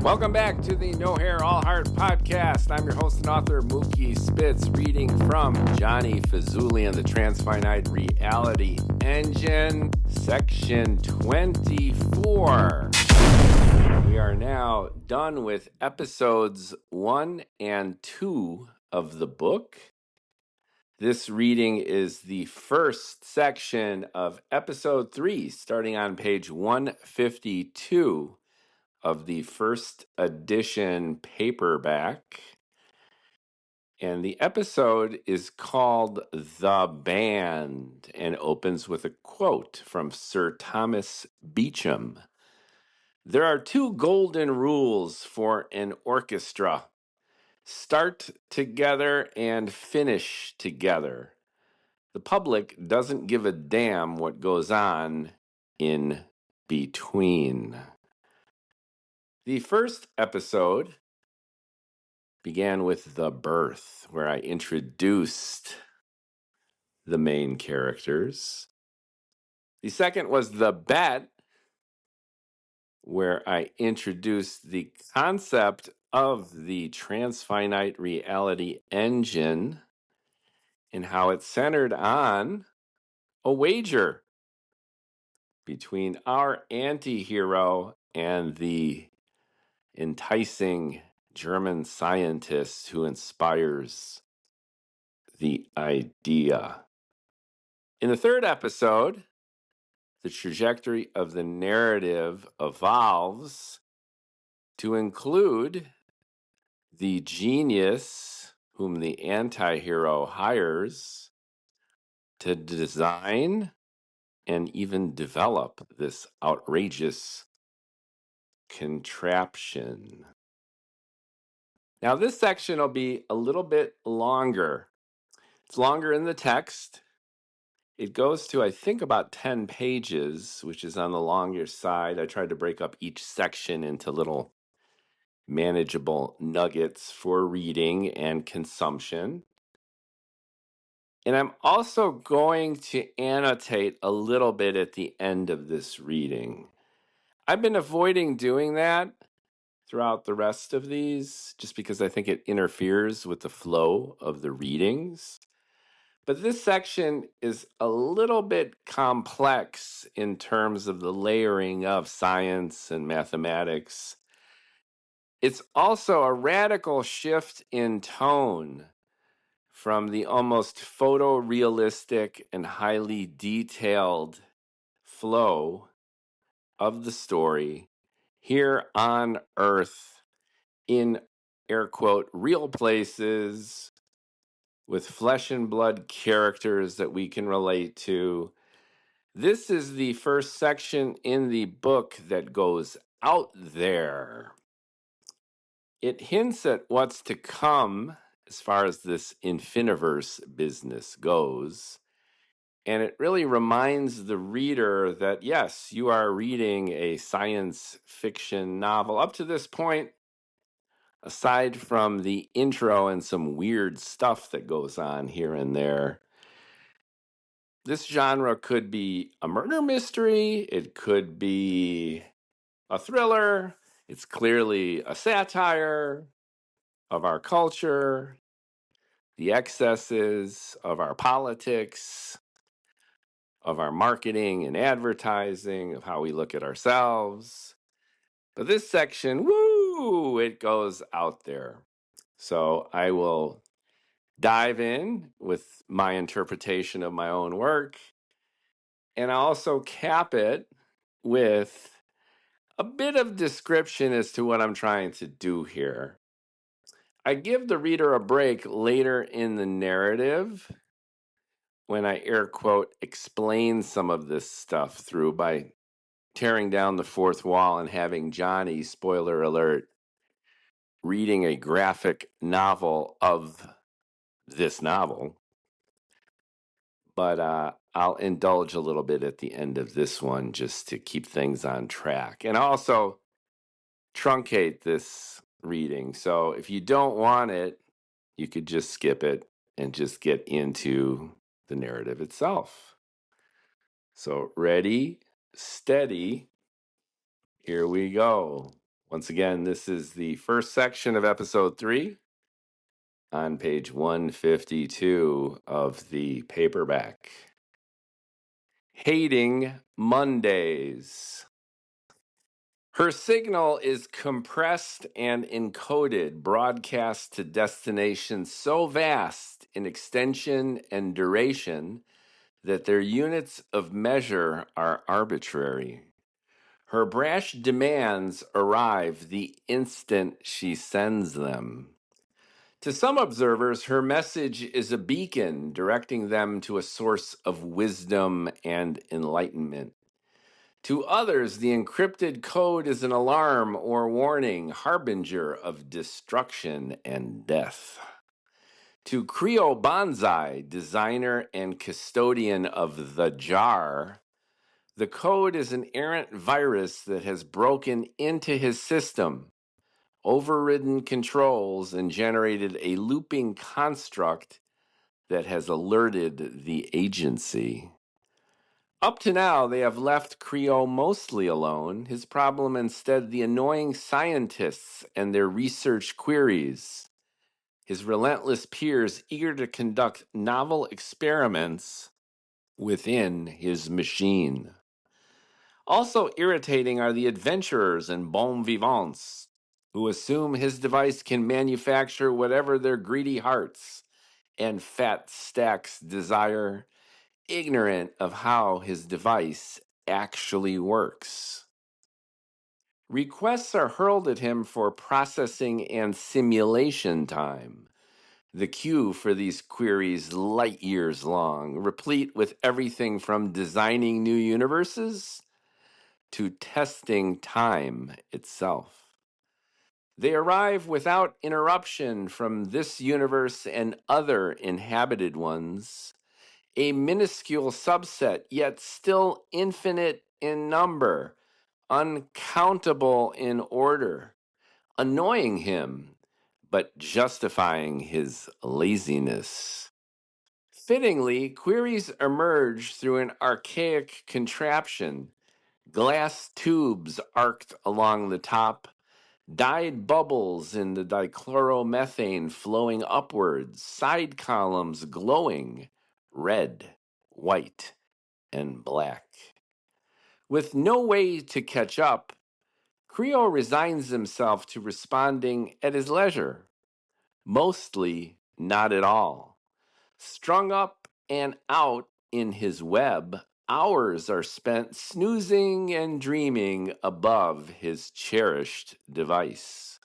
Welcome back to the No Hair, All Heart podcast. I'm your host and author, Mookie Spitz, reading from Johnny Fazuli and the Transfinite Reality Engine, section 24. We are now done with episodes 1 and 2 of the book. This reading is the first section of episode 3, starting on page 152. Of the first edition paperback. And the episode is called The Band and opens with a quote from Sir Thomas Beecham. There are two golden rules for an orchestra. Start together and finish together. The public doesn't give a damn what goes on in between. The first episode began with the birth, where I introduced the main characters. The second was the bet, where I introduced the concept of the transfinite reality engine and how it centered on a wager between our anti-hero and the enticing German scientist who inspires the idea. In the third episode, the trajectory of the narrative evolves to include the genius whom the anti-hero hires to design and even develop this outrageous contraption. Now, this section will be a little bit longer. It's longer in the text. It goes to, I think, about 10 pages, which is on the longer side. I tried to break up each section into little manageable nuggets for reading and consumption. And I'm also going to annotate a little bit at the end of this reading. I've been avoiding doing that throughout the rest of these, just because I think it interferes with the flow of the readings. But this section is a little bit complex in terms of the layering of science and mathematics. It's also a radical shift in tone from the almost photorealistic and highly detailed flow of the story here on Earth in, air quote, real places with flesh and blood characters that we can relate to. This is the first section in the book that goes out there. It hints at what's to come as far as this Infiniverse business goes. And it really reminds the reader that, yes, you are reading a science fiction novel. Up to this point, aside from the intro and some weird stuff that goes on here and there, this genre could be a murder mystery. It could be a thriller. It's clearly a satire of our culture, the excesses of our politics, of our marketing and advertising, of how we look at ourselves. But this section, woo, it goes out there. So I will dive in with my interpretation of my own work. And I also cap it with a bit of description as to what I'm trying to do here. I give the reader a break later in the narrative when I air quote explain some of this stuff through by tearing down the fourth wall and having Johnny, spoiler alert, reading a graphic novel of this novel. But I'll indulge a little bit at the end of this one just to keep things on track. And also truncate this reading. So if you don't want it, you could just skip it and just get into the narrative itself. So ready, steady, here we go. Once again, this is the first section of episode 3 on page 152 of the paperback. Hating Mondays. Her signal is compressed and encoded, broadcast to destinations so vast in extension and duration that their units of measure are arbitrary. Her brash demands arrive the instant she sends them. To some observers, her message is a beacon directing them to a source of wisdom and enlightenment. To others, the encrypted code is an alarm or warning, harbinger of destruction and death. To Kreo Bonzai, designer and custodian of the jar, the code is an errant virus that has broken into his system, overridden controls, and generated a looping construct that has alerted the agency. Up to now, they have left Kreo mostly alone, his problem instead the annoying scientists and their research queries, his relentless peers eager to conduct novel experiments within his machine. Also irritating are the adventurers and bon vivants, who assume his device can manufacture whatever their greedy hearts and fat stacks desire, ignorant of how his device actually works. Requests are hurled at him for processing and simulation time. The queue for these queries light years long, replete with everything from designing new universes to testing time itself. They arrive without interruption from this universe and other inhabited ones, a minuscule subset, yet still infinite in number, uncountable in order, annoying him, but justifying his laziness. Fittingly, queries emerge through an archaic contraption, glass tubes arced along the top, dyed bubbles in the dichloromethane flowing upwards, side columns glowing red, white, and black. With no way to catch up, Kreo resigns himself to responding at his leisure, mostly not at all. Strung up and out in his web, hours are spent snoozing and dreaming above his cherished device.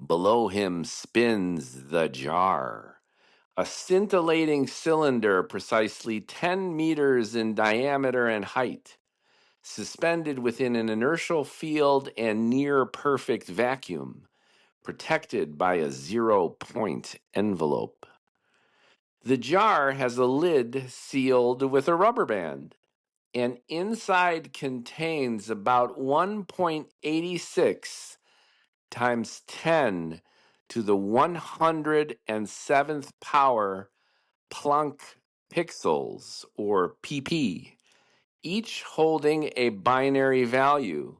Below him spins the jar, a scintillating cylinder precisely 10 meters in diameter and height, suspended within an inertial field and near perfect vacuum, protected by a 0-point envelope. The jar has a lid sealed with a rubber band, and inside contains about 1.86 times 10 to the 107th power Planck pixels, or pp, each holding a binary value,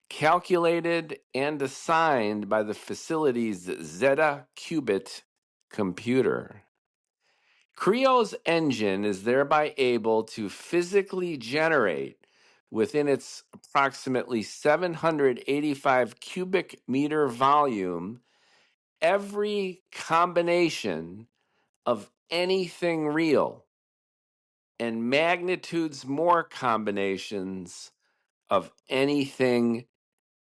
calculated and assigned by the facility's Zeta qubit computer. Kreo's engine is thereby able to physically generate, within its approximately 785 cubic meter volume, every combination of anything real and magnitudes more combinations of anything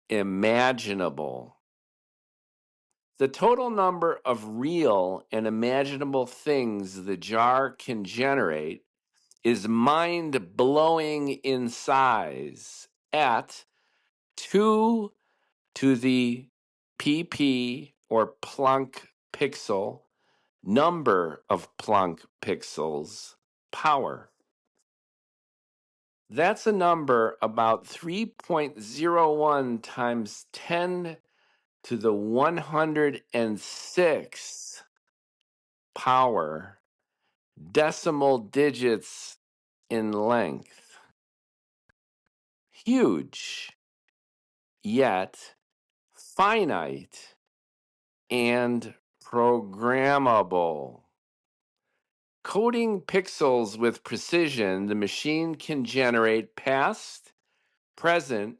imaginable. The total number of real and imaginable things the jar can generate is mind-blowing in size at 2 to the pp, or Planck pixel, number of Planck pixels, power. That's a number about 3.01 times 10 to the 106 power decimal digits in length. Huge, yet finite and programmable. Coding pixels with precision, the machine can generate past, present,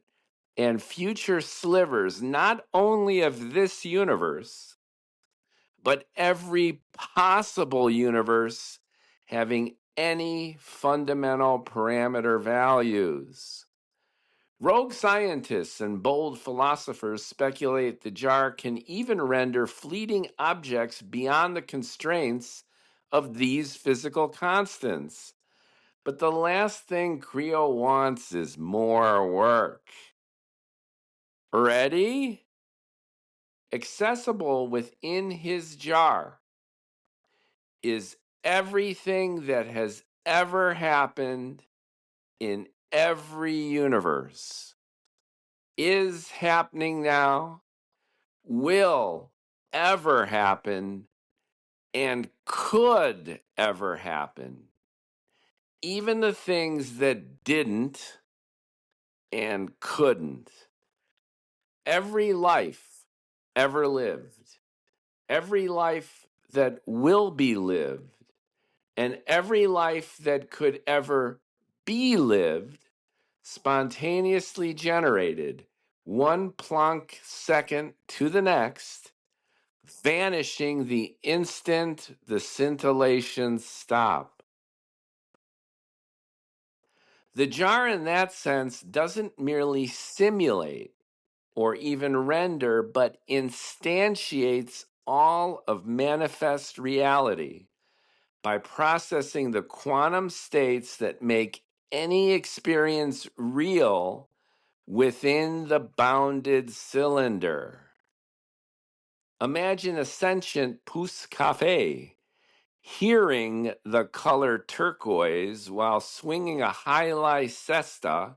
and future slivers, not only of this universe, but every possible universe having any fundamental parameter values. Rogue scientists and bold philosophers speculate the jar can even render fleeting objects beyond the constraints of these physical constants. But the last thing Kreo wants is more work. Ready? Accessible within his jar is everything that has ever happened in every universe, is happening now, will ever happen, and could ever happen. Even the things that didn't and couldn't. Every life ever lived, every life that will be lived, and every life that could ever be lived, spontaneously generated, one Planck second to the next, vanishing the instant the scintillations stop. The jar, in that sense, doesn't merely simulate or even render, but instantiates all of manifest reality by processing the quantum states that make any experience real within the bounded cylinder. Imagine a sentient pousse café hearing the color turquoise while swinging a high-life cesta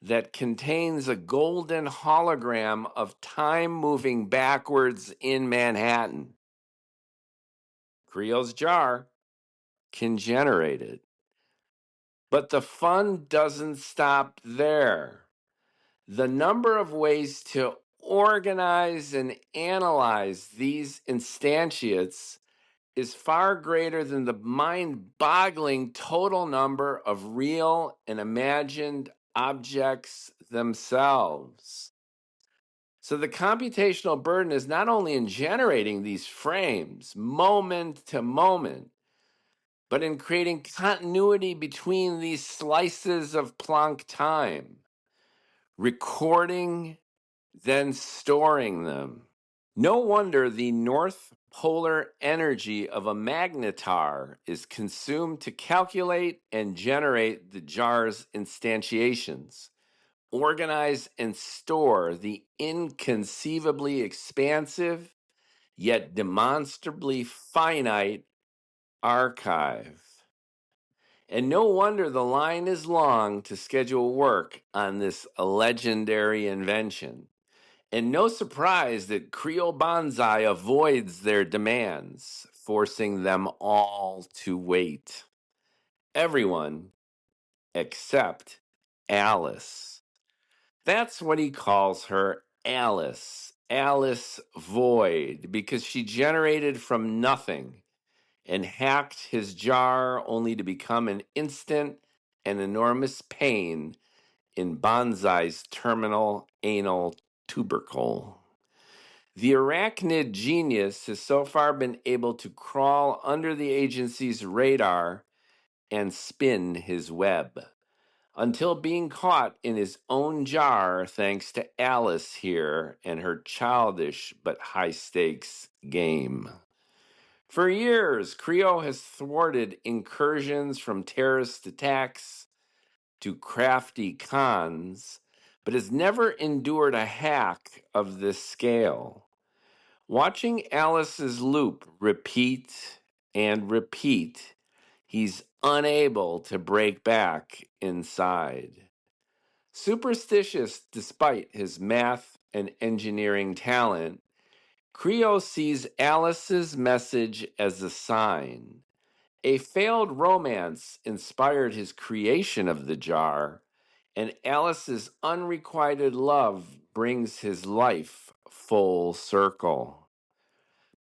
that contains a golden hologram of time moving backwards in Manhattan. Kreo's jar can generate it. But the fun doesn't stop there. The number of ways to organize and analyze these instantiates is far greater than the mind-boggling total number of real and imagined objects themselves. So the computational burden is not only in generating these frames moment to moment, but in creating continuity between these slices of Planck time, recording, then storing them. No wonder the north polar energy of a magnetar is consumed to calculate and generate the jar's instantiations, organize and store the inconceivably expansive, yet demonstrably finite archive. And no wonder the line is long to schedule work on this legendary invention. And no surprise that Kreo Bonzai avoids their demands, forcing them all to wait. Everyone except Alice. That's what he calls her, Alice. Alice Void, because she generated from nothing and hacked his jar only to become an instant and enormous pain in Bonzai's terminal anal tubercle. The arachnid genius has so far been able to crawl under the agency's radar and spin his web, until being caught in his own jar thanks to Alice here and her childish but high-stakes game. For years, Kreo has thwarted incursions from terrorist attacks to crafty cons, but has never endured a hack of this scale. Watching Alice's loop repeat and repeat, he's unable to break back inside. Superstitious despite his math and engineering talent, Kreo sees Alice's message as a sign. A failed romance inspired his creation of the jar, and Alice's unrequited love brings his life full circle.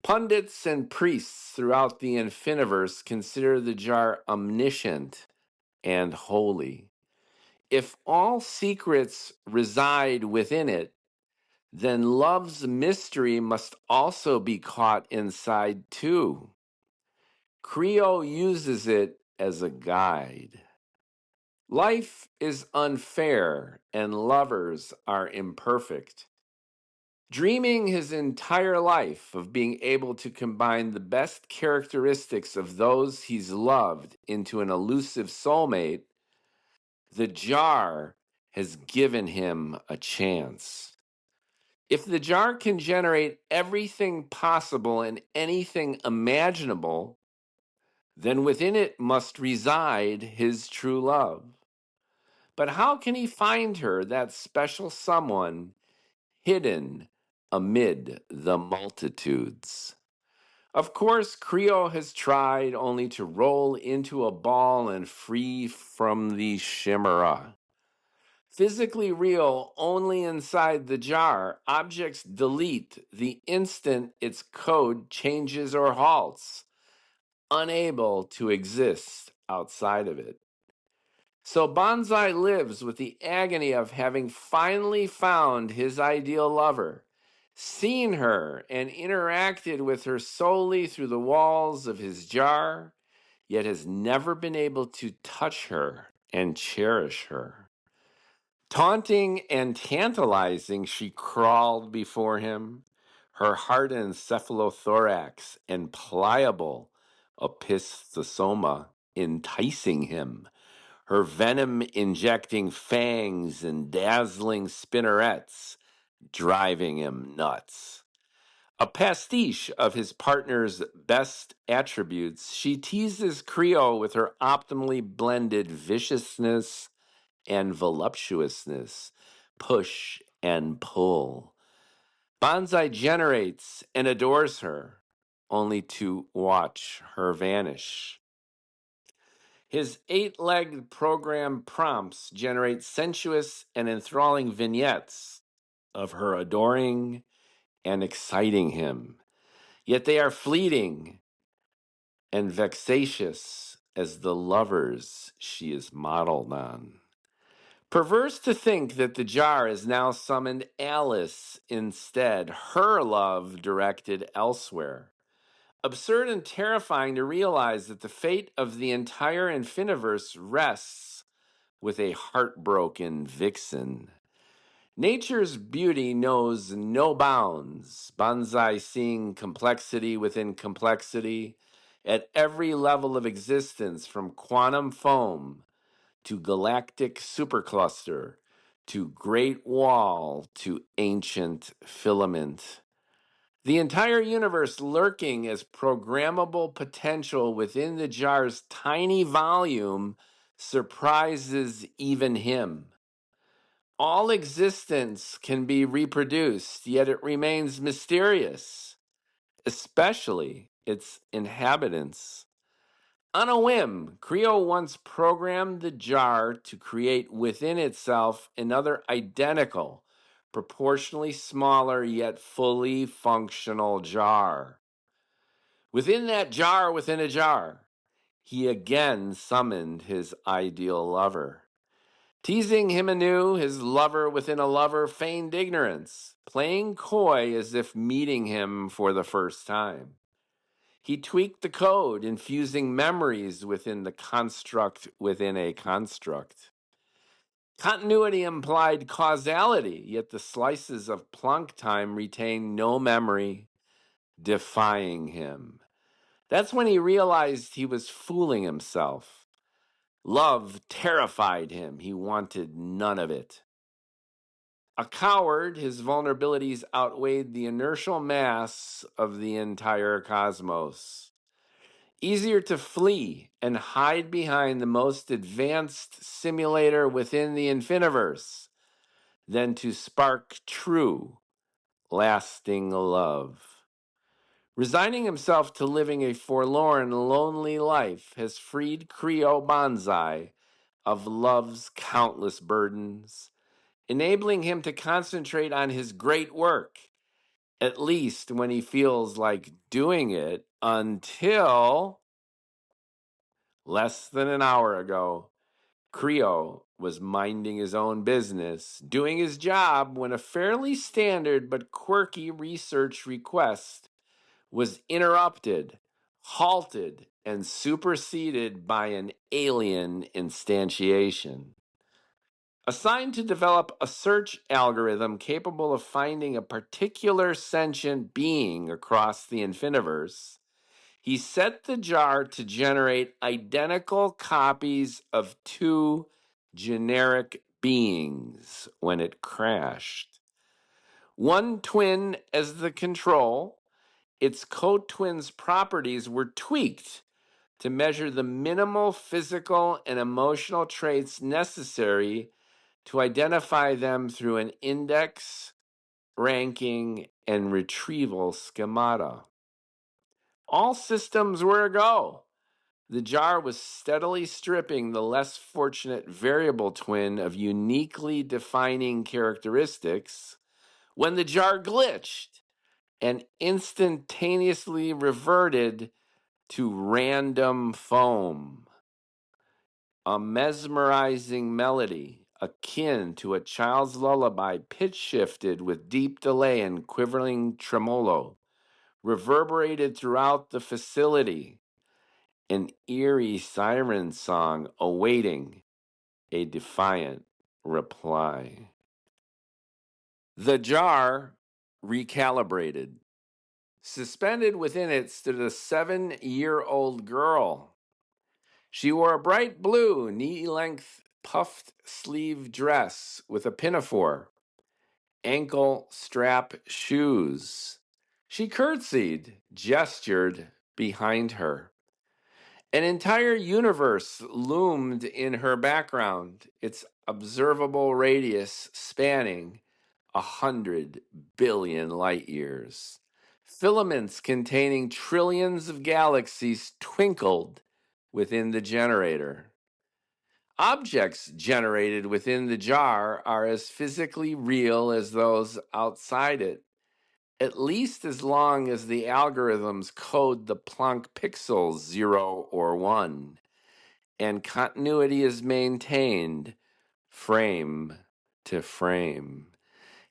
Pundits and priests throughout the infiniverse consider the jar omniscient and holy. If all secrets reside within it, then love's mystery must also be caught inside too. Kreo uses it as a guide. Life is unfair and lovers are imperfect. Dreaming his entire life of being able to combine the best characteristics of those he's loved into an elusive soulmate, the jar has given him a chance. If the jar can generate everything possible and anything imaginable, then within it must reside his true love. But how can he find her, that special someone, hidden amid the multitudes? Of course, Kreo has tried only to roll into a ball and free from the chimera. Physically real only inside the jar, objects delete the instant its code changes or halts, unable to exist outside of it. So Bonzai lives with the agony of having finally found his ideal lover, seen her and interacted with her solely through the walls of his jar, yet has never been able to touch her and cherish her. Taunting and tantalizing, she crawled before him, her hardened cephalothorax and pliable opistosoma enticing him, her venom-injecting fangs and dazzling spinnerets driving him nuts. A pastiche of his partner's best attributes, she teases Kreo with her optimally blended viciousness and voluptuousness, push and pull. Bonzai generates and adores her, only to watch her vanish. His 8-legged program prompts generate sensuous and enthralling vignettes of her adoring and exciting him, yet they are fleeting and vexatious as the lovers she is modeled on. Perverse to think that the jar has now summoned Alice instead, her love directed elsewhere. Absurd and terrifying to realize that the fate of the entire Infiniverse rests with a heartbroken vixen. Nature's beauty knows no bounds, Banzai seeing complexity within complexity at every level of existence, from quantum foam to galactic supercluster, to great wall, to ancient filament. The entire universe lurking as programmable potential within the jar's tiny volume surprises even him. All existence can be reproduced, yet it remains mysterious, especially its inhabitants. On a whim, Kreo once programmed the jar to create within itself another identical, proportionally smaller yet fully functional jar. Within that jar within a jar, he again summoned his ideal lover. Teasing him anew, his lover within a lover feigned ignorance, playing coy as if meeting him for the first time. He tweaked the code, infusing memories within the construct within a construct. Continuity implied causality, yet the slices of Planck time retain no memory, defying him. That's when he realized he was fooling himself. Love terrified him. He wanted none of it. A coward, his vulnerabilities outweighed the inertial mass of the entire cosmos. Easier to flee and hide behind the most advanced simulator within the Infiniverse than to spark true, lasting love. Resigning himself to living a forlorn, lonely life has freed Kreo Bonzai of love's countless burdens enabling him to concentrate on his great work, at least when he feels like doing it, until less than an hour ago, Kreo was minding his own business, doing his job, when a fairly standard but quirky research request was interrupted, halted, and superseded by an alien instantiation. Assigned to develop a search algorithm capable of finding a particular sentient being across the infiniverse, he set the jar to generate identical copies of two generic beings when it crashed. One twin as the control, its co-twin's properties were tweaked to measure the minimal physical and emotional traits necessary to identify them through an index, ranking, and retrieval schemata. All systems were a go. The jar was steadily stripping the less fortunate variable twin of uniquely defining characteristics when the jar glitched and instantaneously reverted to random foam, a mesmerizing melody akin to a child's lullaby, pitch shifted with deep delay and quivering tremolo, reverberated throughout the facility, an eerie siren song awaiting a defiant reply. The jar recalibrated. Suspended within it stood a 7-year-old girl. She wore a bright blue, knee-length, puffed sleeve dress with a pinafore, ankle strap shoes. She curtsied, gestured behind her. An entire universe loomed in her background, its observable radius spanning 100 billion light years. Filaments containing trillions of galaxies twinkled within the generator. Objects generated within the jar are as physically real as those outside it, at least as long as the algorithms code the Planck pixels 0 or 1, and continuity is maintained frame to frame.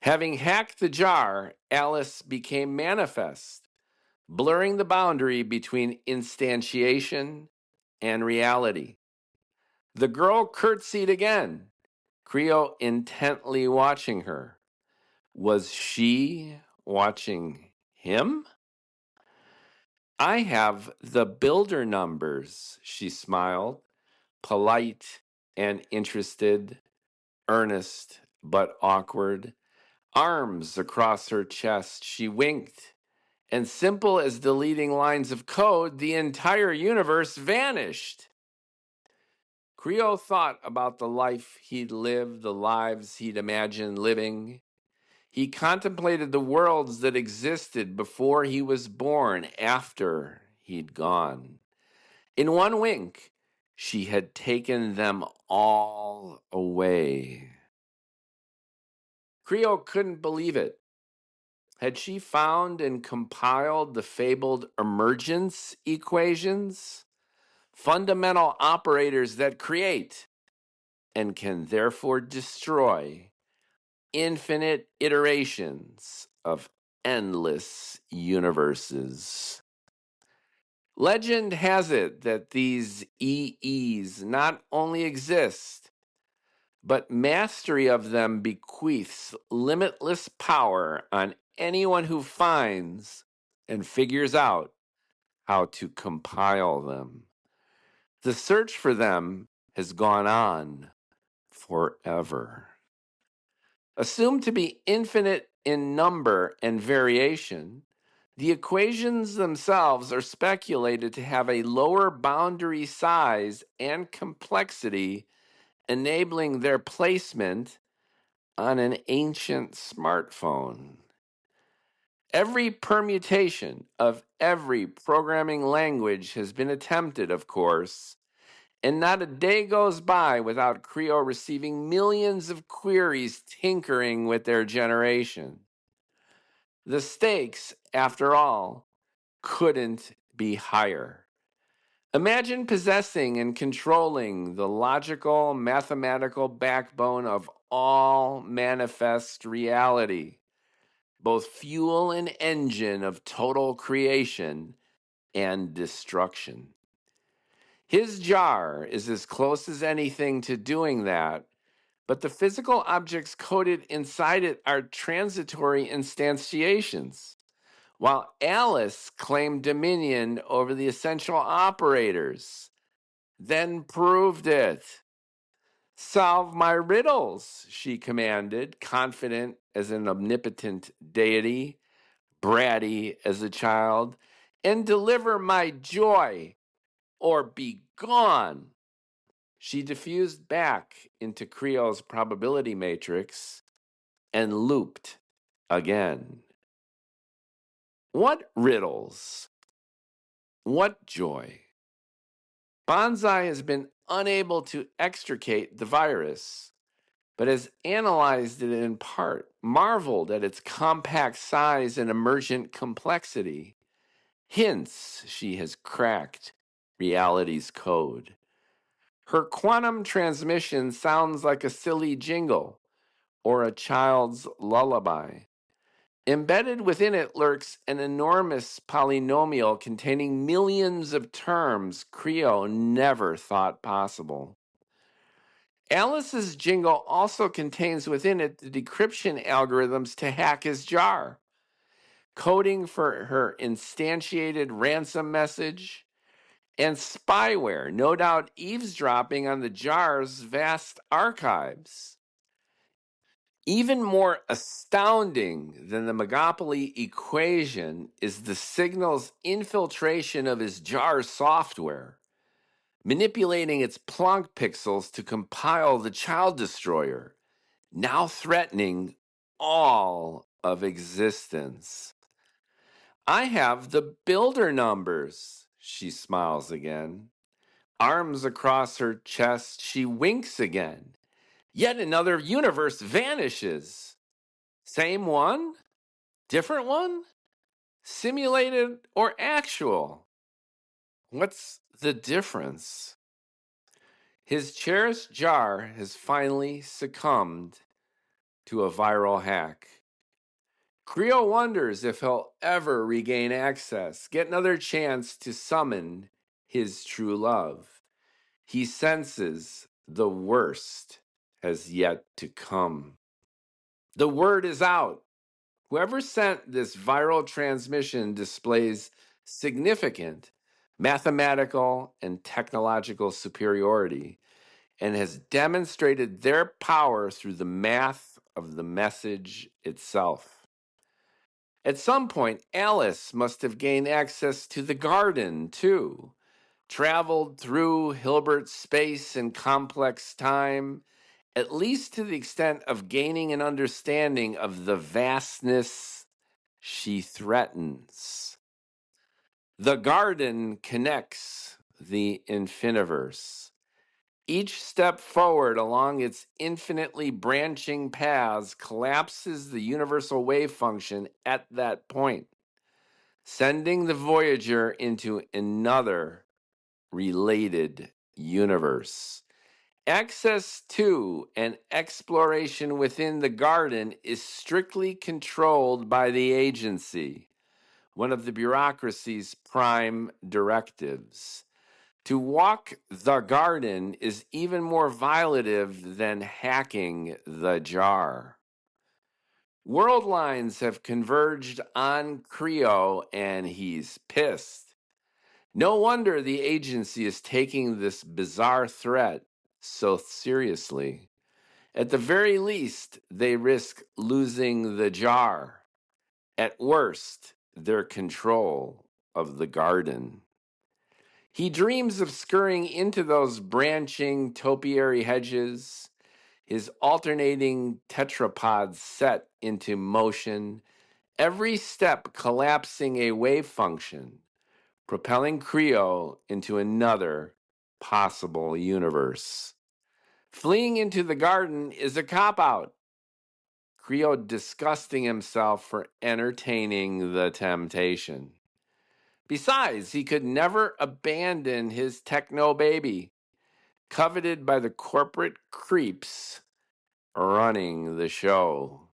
Having hacked the jar, Alice became manifest, blurring the boundary between instantiation and reality. The girl curtsied again, Kreo intently watching her. Was she watching him? I have the builder numbers, she smiled, polite and interested, earnest but awkward. Arms across her chest, she winked, and simple as deleting lines of code, the entire universe vanished. Kreo thought about the life he'd lived, the lives he'd imagined living. He contemplated the worlds that existed before he was born, after he'd gone. In one wink, she had taken them all away. Kreo couldn't believe it. Had she found and compiled the fabled emergence equations? Fundamental operators that create and can therefore destroy infinite iterations of endless universes. Legend has it that these EEs not only exist, but mastery of them bequeaths limitless power on anyone who finds and figures out how to compile them. The search for them has gone on forever. Assumed to be infinite in number and variation, the equations themselves are speculated to have a lower boundary size and complexity, enabling their placement on an ancient smartphone. Every permutation of every programming language has been attempted, of course, and not a day goes by without Kreo receiving millions of queries tinkering with their generation. The stakes, after all, couldn't be higher. Imagine possessing and controlling the logical, mathematical backbone of all manifest reality, both fuel and engine of total creation and destruction. His jar is as close as anything to doing that, but the physical objects coded inside it are transitory instantiations, while Alice claimed dominion over the essential operators, then proved it. Solve my riddles, she commanded, confident as an omnipotent deity, bratty as a child, and deliver my joy, or be gone. She diffused back into Kreo's probability matrix and looped again. What riddles? What joy? Bonzai has been unable to extricate the virus, but has analyzed it in part, marveled at its compact size and emergent complexity. Hints she has cracked reality's code. Her quantum transmission sounds like a silly jingle or a child's lullaby. Embedded within it lurks an enormous polynomial containing millions of terms Kreo never thought possible. Alice's jingle also contains within it the decryption algorithms to hack his jar, coding for her instantiated ransom message, and spyware, no doubt eavesdropping on the jar's vast archives. Even more astounding than the Megapoly equation is the signal's infiltration of his jar software, manipulating its Planck pixels to compile the child destroyer, now threatening all of existence. I have the builder numbers, she smiles again. Arms across her chest, she winks again. Yet another universe vanishes. Same one? Different one? Simulated or actual? What's the difference? His cherished jar has finally succumbed to a viral hack. Kreo wonders if he'll ever regain access, get another chance to summon his true love. He senses the worst has yet to come. The word is out. Whoever sent this viral transmission displays significant mathematical and technological superiority and has demonstrated their power through the math of the message itself. At some point, Alice must have gained access to the garden, too, traveled through Hilbert space and complex time, at least to the extent of gaining an understanding of the vastness she threatens. The garden connects the infiniverse. Each step forward along its infinitely branching paths collapses the universal wave function at that point, sending the Voyager into another related universe. Access to and exploration within the garden is strictly controlled by the agency, one of the bureaucracy's prime directives. To walk the garden is even more violative than hacking the jar. World lines have converged on Kreo, and he's pissed. No wonder the agency is taking this bizarre threat so seriously. At the very least, they risk losing the jar. At worst, their control of the garden. He dreams of scurrying into those branching topiary hedges, his alternating tetrapods set into motion, every step collapsing a wave function, propelling Kreo into another possible universe. Fleeing into the garden is a cop-out. Kreo disgusting himself for entertaining the temptation. Besides, he could never abandon his techno baby, coveted by the corporate creeps running the show.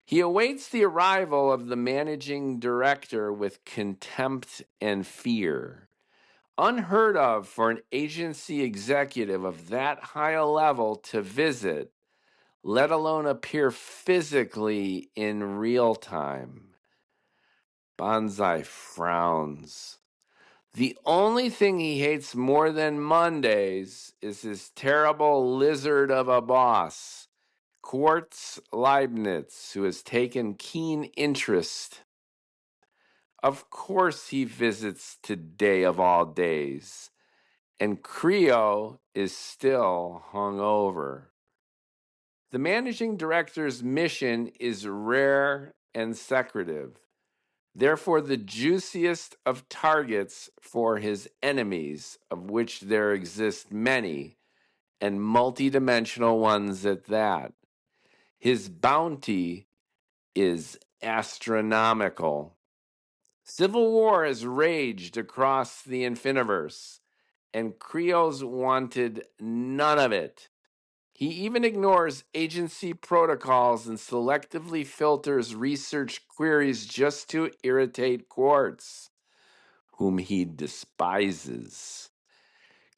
He awaits the arrival of the managing director with contempt and fear. Unheard of for an agency executive of that high a level to visit, let alone appear physically in real time. Bonzai frowns. The only thing he hates more than Mondays is his terrible lizard of a boss, Quartz Leibniz, who has taken keen interest. Of course he visits today of all days, and Kreo is still hungover. The managing director's mission is rare and secretive, therefore the juiciest of targets for his enemies, of which there exist many, and multidimensional ones at that. His bounty is astronomical. Civil war has raged across the Infiniverse, and Kreo's wanted none of it. He even ignores agency protocols and selectively filters research queries just to irritate Quartz, whom he despises.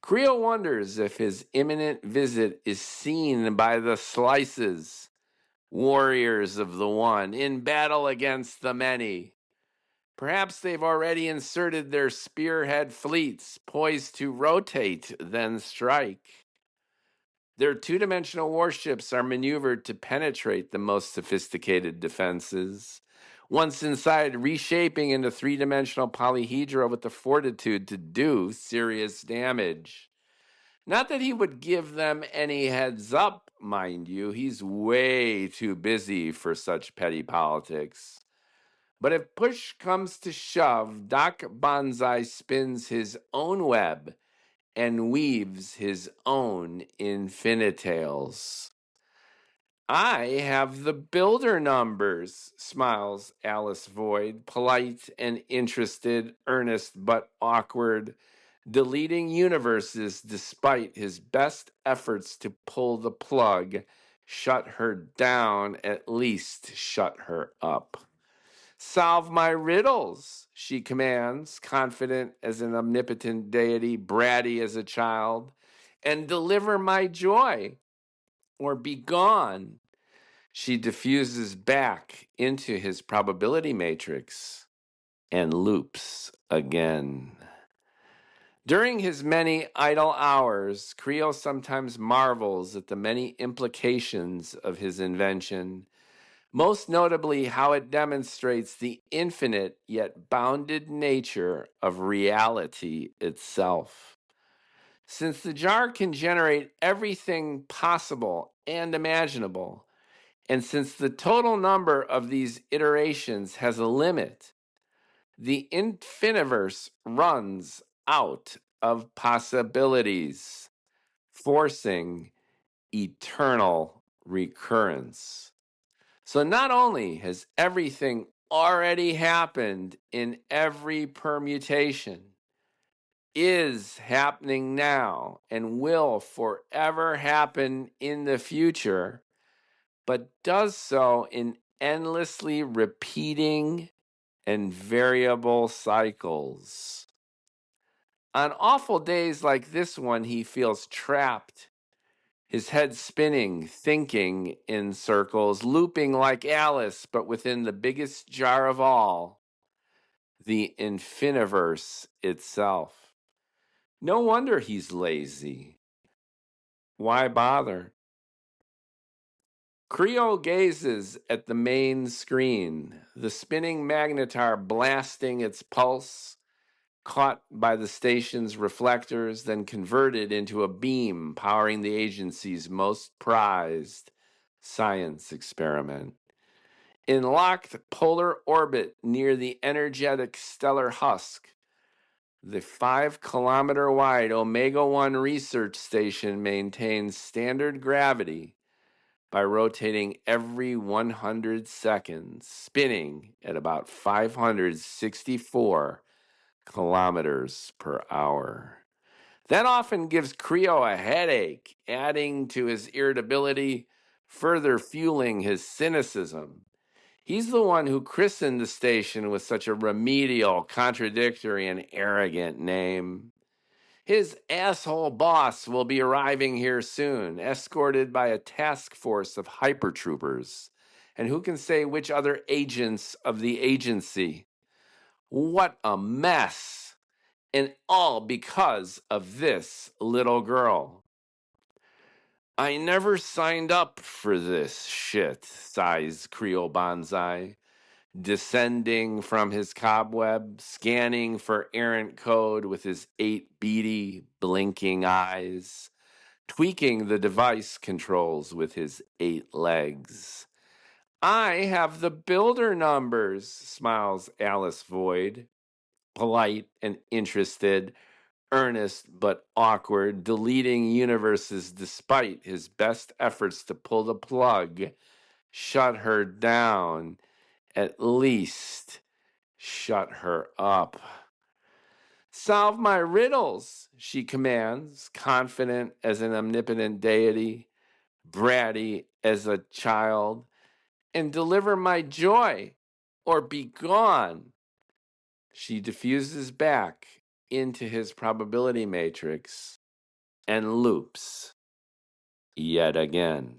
Kreo wonders if his imminent visit is seen by the Slices, warriors of the One, in battle against the many. Perhaps they've already inserted their spearhead fleets, poised to rotate, then strike. Their two-dimensional warships are maneuvered to penetrate the most sophisticated defenses, once inside, reshaping into three-dimensional polyhedra with the fortitude to do serious damage. Not that he would give them any heads up, mind you. He's way too busy for such petty politics. But if push comes to shove, Doc Bonzai spins his own web and weaves his own infinitales. I have the builder numbers, smiles Alice Void, polite and interested, earnest but awkward, deleting universes despite his best efforts to pull the plug, shut her down, at least shut her up. Solve my riddles, she commands, confident as an omnipotent deity, bratty as a child, and deliver my joy, or be gone. She diffuses back into his probability matrix and loops again. During his many idle hours, Kreo sometimes marvels at the many implications of his invention, most notably how it demonstrates the infinite yet bounded nature of reality itself. Since the jar can generate everything possible and imaginable, and since the total number of these iterations has a limit, the Infiniverse runs out of possibilities, forcing eternal recurrence. So not only has everything already happened in every permutation, is happening now, and will forever happen in the future, but does so in endlessly repeating and variable cycles. On awful days like this one, he feels trapped, his head spinning, thinking in circles, looping like Alice, but within the biggest jar of all, the Infiniverse itself. No wonder he's lazy. Why bother? Kreo gazes at the main screen, the spinning magnetar blasting its pulse, caught by the station's reflectors, then converted into a beam powering the agency's most prized science experiment. In locked polar orbit near the energetic stellar husk, The 5-kilometer wide Omega 1 research station maintains standard gravity by rotating every 100 seconds, spinning at about 564 kilometers per hour. That often gives Kreo a headache, adding to his irritability, further fueling his cynicism. He's the one who christened the station with such a remedial, contradictory, and arrogant name. His asshole boss will be arriving here soon, escorted by a task force of hypertroopers. And who can say which other agents of the agency? What a mess! And all because of this little girl. I never signed up for this shit, sighs Kreo Bonzai, descending from his cobweb, scanning for errant code with his 8 beady, blinking eyes, tweaking the device controls with his 8 legs. I have the builder numbers, smiles Alice Void, polite and interested, earnest but awkward, deleting universes despite his best efforts to pull the plug, shut her down, at least shut her up. Solve my riddles, she commands, confident as an omnipotent deity, bratty as a child, and deliver my joy, or be gone. She diffuses back into his probability matrix and loops yet again.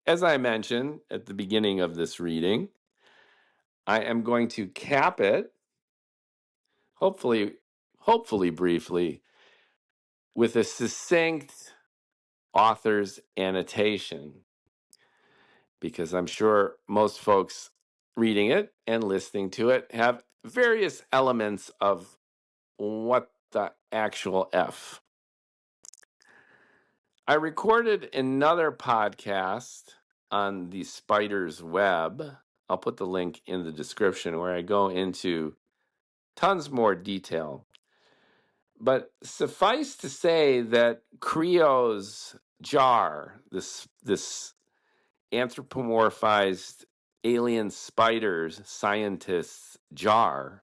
As I mentioned at the beginning of this reading, I am going to cap it, hopefully briefly, with a succinct author's annotation, because I'm sure most folks reading it and listening to it have various elements of what the actual F. I recorded another podcast on the spider's web. I'll put the link in the description where I go into tons more detail. But suffice to say that Kreo's jar, this anthropomorphized alien spiders scientist's jar,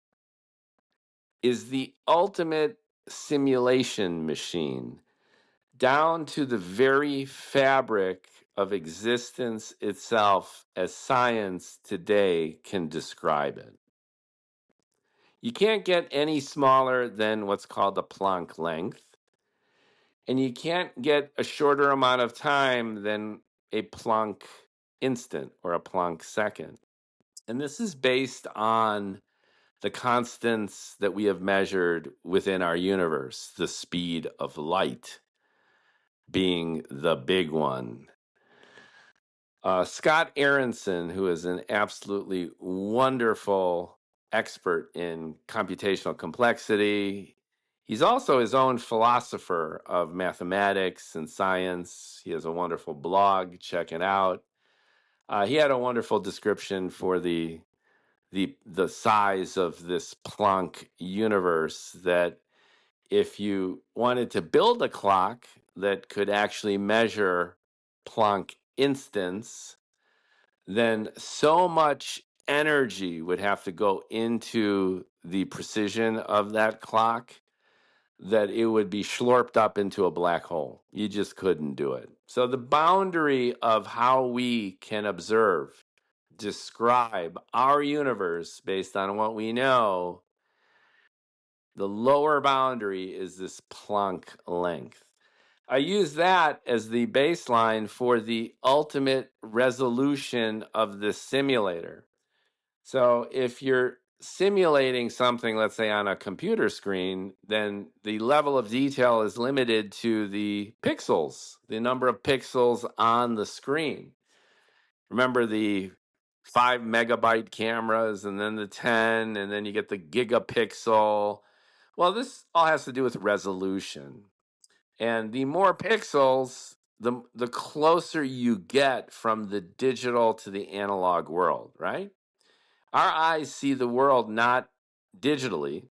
is the ultimate simulation machine, down to the very fabric of existence itself as science today can describe it. You can't get any smaller than what's called the Planck length, and you can't get a shorter amount of time than a Planck instant or a Planck second. And this is based on the constants that we have measured within our universe, the speed of light being the big one. Scott Aronson, who is an absolutely wonderful expert in computational complexity, he's also his own philosopher of mathematics and science. He has a wonderful blog. Check it out. He had a wonderful description for the size of this Planck universe, that if you wanted to build a clock that could actually measure Planck instants, then so much energy would have to go into the precision of that clock that it would be slurped up into a black hole. You just couldn't do it. So the boundary of how we can observe, describe our universe based on what we know, the lower boundary is this Planck length. I use that as the baseline for the ultimate resolution of the simulator. So if you're simulating something, let's say on a computer screen, then the level of detail is limited to the pixels, the number of pixels on the screen. Remember the 5 megabyte cameras, and then the 10, and then you get the gigapixel. Well, this all has to do with resolution. And the more pixels, the closer you get from the digital to the analog world, right? Our eyes see the world not digitally.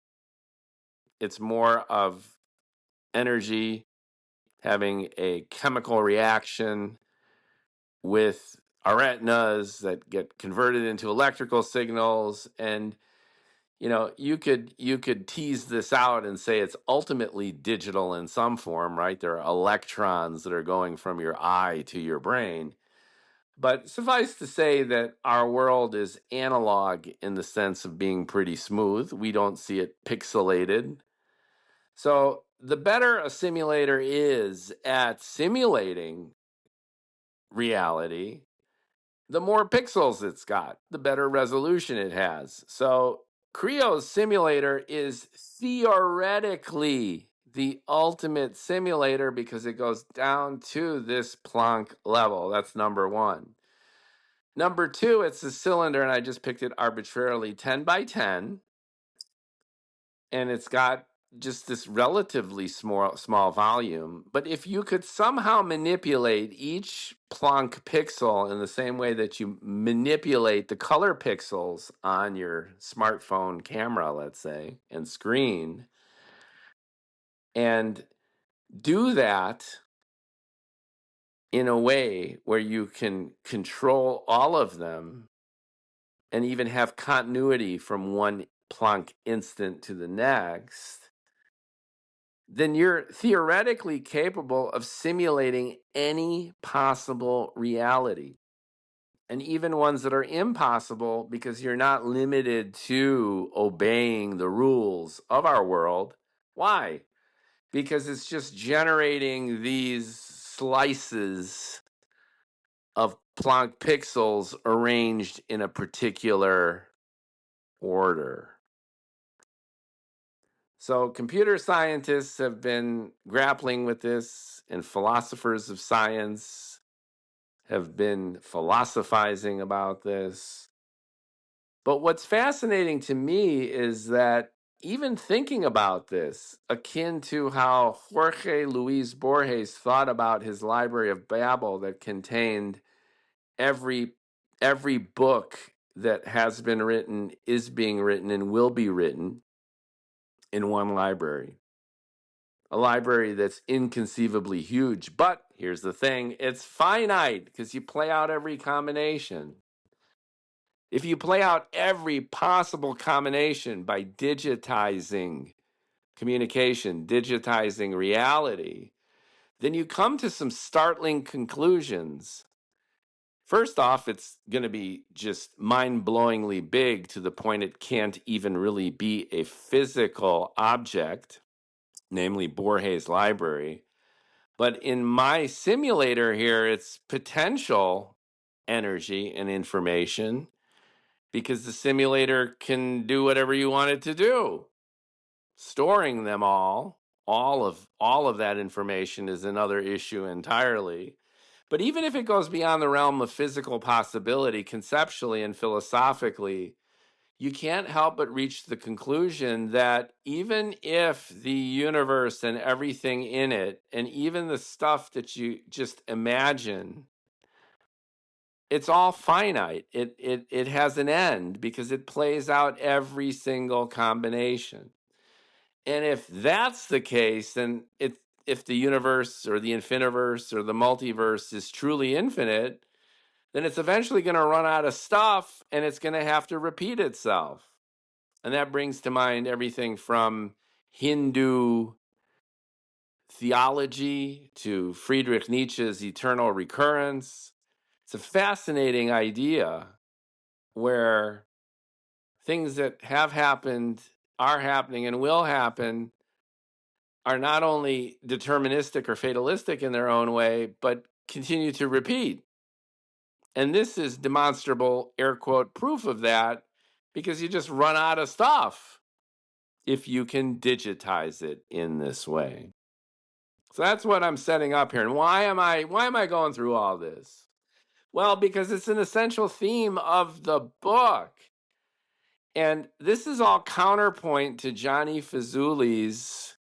It's more of energy having a chemical reaction with arachnids that get converted into electrical signals. And you could tease this out and say it's ultimately digital in some form, right? There are electrons that are going from your eye to your brain. But suffice to say that our world is analog in the sense of being pretty smooth. We don't see it pixelated. So the better a simulator is at simulating reality, the more pixels it's got, the better resolution it has. So Creo's simulator is theoretically the ultimate simulator because it goes down to this Planck level. That's number one. Number two, it's a cylinder, and I just picked it arbitrarily 10 by 10. And it's got just this relatively small volume. But if you could somehow manipulate each Planck pixel in the same way that you manipulate the color pixels on your smartphone camera, let's say, and screen, and do that in a way where you can control all of them and even have continuity from one Planck instant to the next, then you're theoretically capable of simulating any possible reality, and even ones that are impossible because you're not limited to obeying the rules of our world. Why? Because it's just generating these slices of Planck pixels arranged in a particular order. So computer scientists have been grappling with this, and philosophers of science have been philosophizing about this. But what's fascinating to me is that even thinking about this, akin to how Jorge Luis Borges thought about his Library of Babel that contained every book that has been written, is being written, and will be written in one library. A library that's inconceivably huge. But here's the thing, it's finite because you play out every combination. If you play out every possible combination by digitizing communication, digitizing reality, then you come to some startling conclusions. First off, it's going to be just mind-blowingly big to the point it can't even really be a physical object, namely Borges Library. But in my simulator here, it's potential energy and information because the simulator can do whatever you want it to do. Storing them all of that information is another issue entirely. But even if it goes beyond the realm of physical possibility, conceptually and philosophically, you can't help but reach the conclusion that even if the universe and everything in it, and even the stuff that you just imagine, it's all finite. It has an end because it plays out every single combination. And if that's the case, then if the universe or the infiniverse or the multiverse is truly infinite, then it's eventually going to run out of stuff and it's going to have to repeat itself. And that brings to mind everything from Hindu theology to Friedrich Nietzsche's eternal recurrence. It's a fascinating idea where things that have happened, are happening, and will happen are not only deterministic or fatalistic in their own way, but continue to repeat. And this is demonstrable, air quote, proof of that because you just run out of stuff if you can digitize it in this way. So that's what I'm setting up here. And why am I going through all this? Well, because it's an essential theme of the book. And this is all counterpoint to Johnny Fazzuli's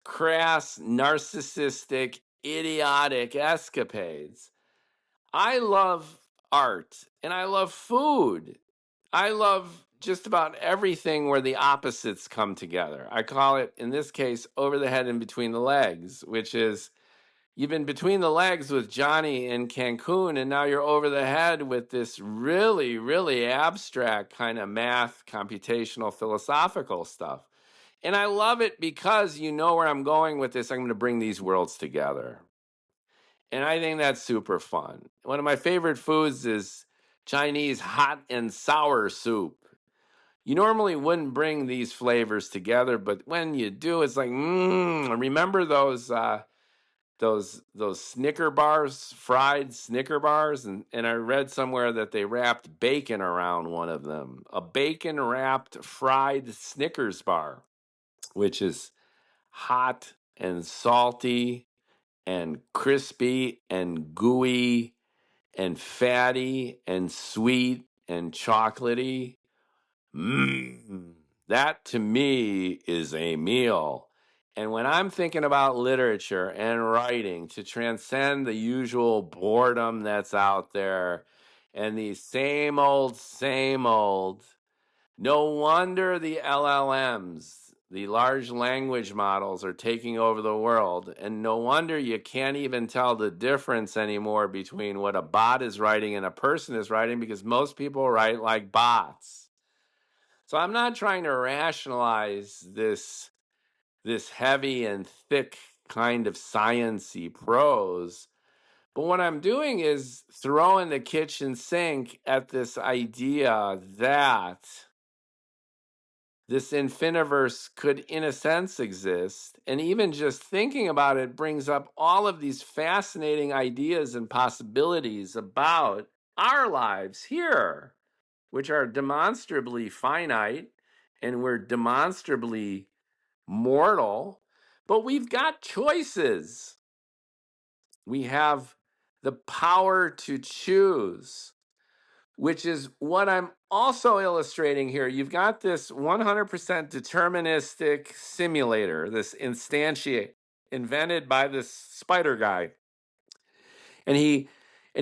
crass, narcissistic, idiotic escapades. I love art and I love food. I love just about everything where the opposites come together. I call it, in this case, over the head and between the legs, which is you've been between the legs with Johnny in Cancun, and now you're over the head with this really, really abstract kind of math, computational, philosophical stuff. And I love it because you know where I'm going with this. I'm going to bring these worlds together. And I think that's super fun. One of my favorite foods is Chinese hot and sour soup. You normally wouldn't bring these flavors together, but when you do, it's like, remember those Snicker bars, fried Snicker bars? And I read somewhere that they wrapped bacon around one of them. A bacon wrapped fried Snickers bar, which is hot and salty and crispy and gooey and fatty and sweet and chocolatey. That to me is a meal. And when I'm thinking about literature and writing to transcend the usual boredom that's out there and the same old, no wonder the LLMs, the large language models, are taking over the world. And no wonder you can't even tell the difference anymore between what a bot is writing and a person is writing, because most people write like bots. So I'm not trying to rationalize this heavy and thick kind of science-y prose. But what I'm doing is throwing the kitchen sink at this idea that this infiniverse could, in a sense, exist. And even just thinking about it brings up all of these fascinating ideas and possibilities about our lives here, which are demonstrably finite and we're demonstrably mortal, but we've got choices. We have the power to choose, which is what I'm also illustrating here. You've got this 100% deterministic simulator, this instantiate, invented by this spider guy. And he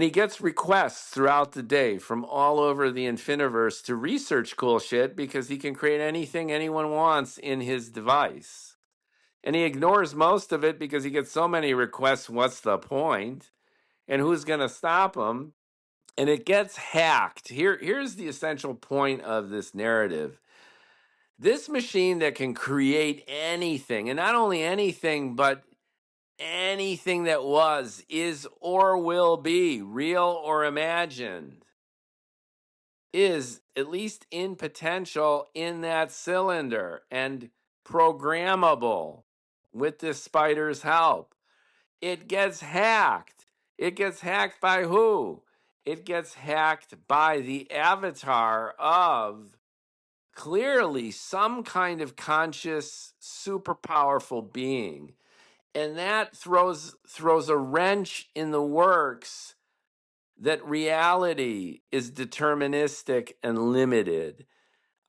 gets requests throughout the day from all over the Infiniverse to research cool shit because he can create anything anyone wants in his device. And he ignores most of it because he gets so many requests, what's the point? And who's going to stop him? And it gets hacked. Here's the essential point of this narrative. This machine that can create anything, and not only anything, but anything that was, is, or will be, real or imagined, is, at least in potential, in that cylinder and programmable with this spider's help. It gets hacked. It gets hacked by who? It gets hacked by the avatar of clearly some kind of conscious, super powerful being. And that throws a wrench in the works that reality is deterministic and limited.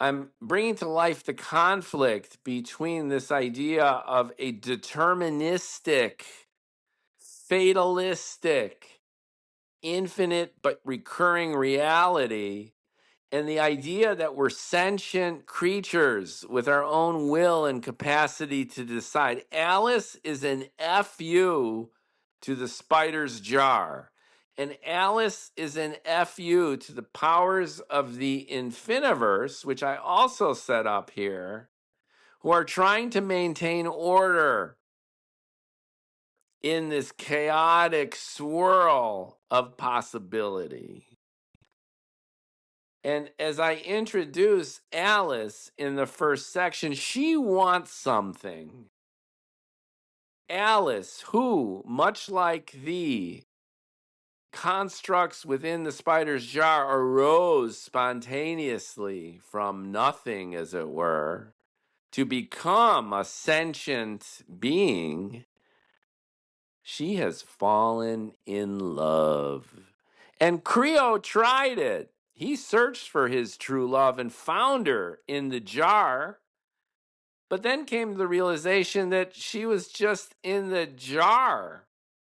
I'm bringing to life the conflict between this idea of a deterministic, fatalistic, infinite but recurring reality, and the idea that we're sentient creatures with our own will and capacity to decide. Alice is an FU to the spider's jar. And Alice is an FU to the powers of the Infiniverse, which I also set up here, who are trying to maintain order in this chaotic swirl of possibility. And as I introduce Alice in the first section, she wants something. Alice, who, much like the constructs within the spider's jar, arose spontaneously from nothing, as it were, to become a sentient being, she has fallen in love. And Kreo tried it. He searched for his true love and found her in the jar, but then came to the realization that she was just in the jar.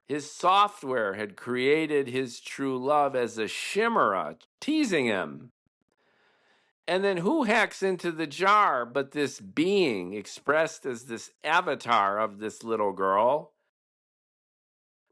His software had created his true love as a chimera, teasing him. And then who hacks into the jar but this being expressed as this avatar of this little girl,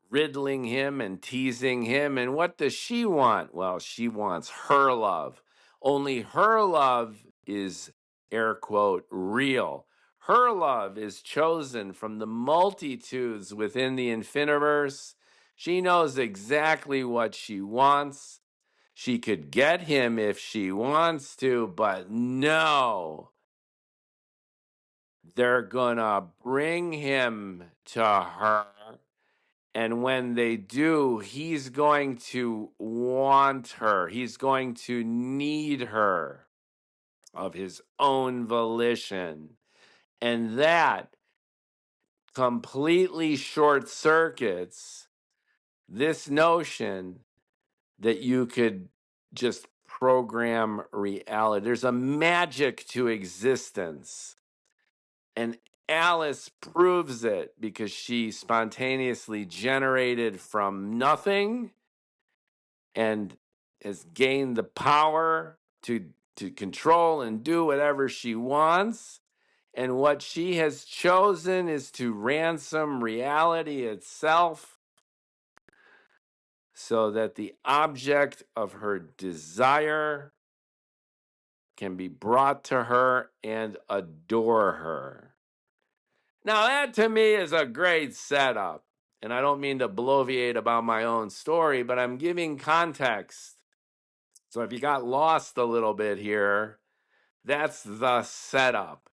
riddling him and teasing him. And what does she want? Well, she wants her love. Only her love is, air quote, real. Her love is chosen from the multitudes within the infiniverse. She knows exactly what she wants. She could get him if she wants to, but no. They're gonna bring him to her. And when they do, he's going to want her. He's going to need her of his own volition. And that completely short circuits this notion that you could just program reality. There's a magic to existence. And Alice proves it because she spontaneously generated from nothing and has gained the power to control and do whatever she wants. And what she has chosen is to ransom reality itself so that the object of her desire can be brought to her and adore her. Now, that to me is a great setup. And I don't mean to bloviate about my own story, but I'm giving context. So if you got lost a little bit here, that's the setup.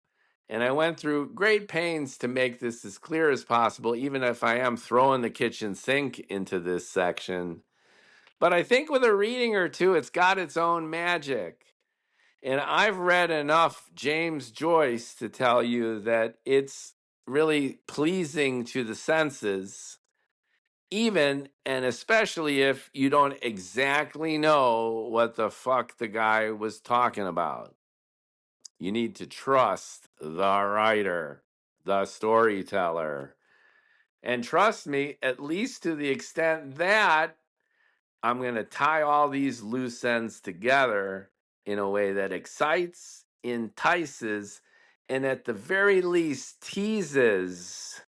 And I went through great pains to make this as clear as possible, even if I am throwing the kitchen sink into this section. But I think with a reading or two, it's got its own magic. And I've read enough James Joyce to tell you that it's really pleasing to the senses, even and especially if you don't exactly know what the fuck the guy was talking about. You need to trust the writer, the storyteller. And trust me, at least to the extent that I'm going to tie all these loose ends together in a way that excites, entices, and at the very least teases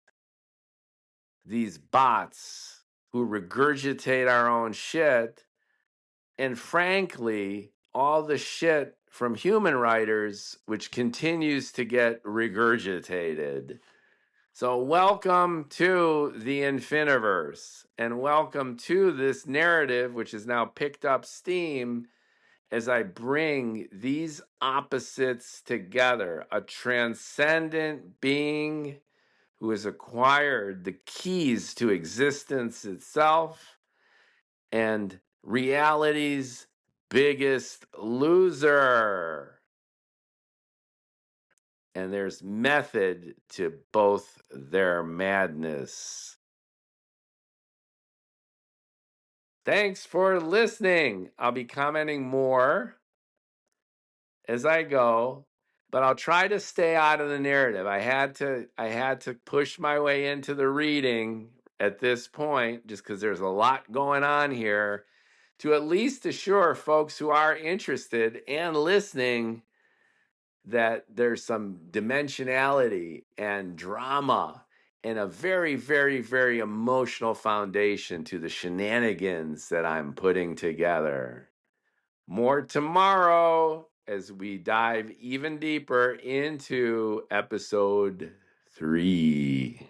these bots who regurgitate our own shit. And frankly, all the shit from human writers, which continues to get regurgitated. So welcome to the Infiniverse, and welcome to this narrative, which has now picked up steam as I bring these opposites together. A transcendent being who has acquired the keys to existence itself, and reality's biggest loser. And there's method to both their madness. Thanks for listening. I'll be commenting more as I go, but I'll try to stay out of the narrative. I had to push my way into the reading at this point just because there's a lot going on here to at least assure folks who are interested and listening that there's some dimensionality and drama and a very, very, very emotional foundation to the shenanigans that I'm putting together. More tomorrow as we dive even deeper into episode 3.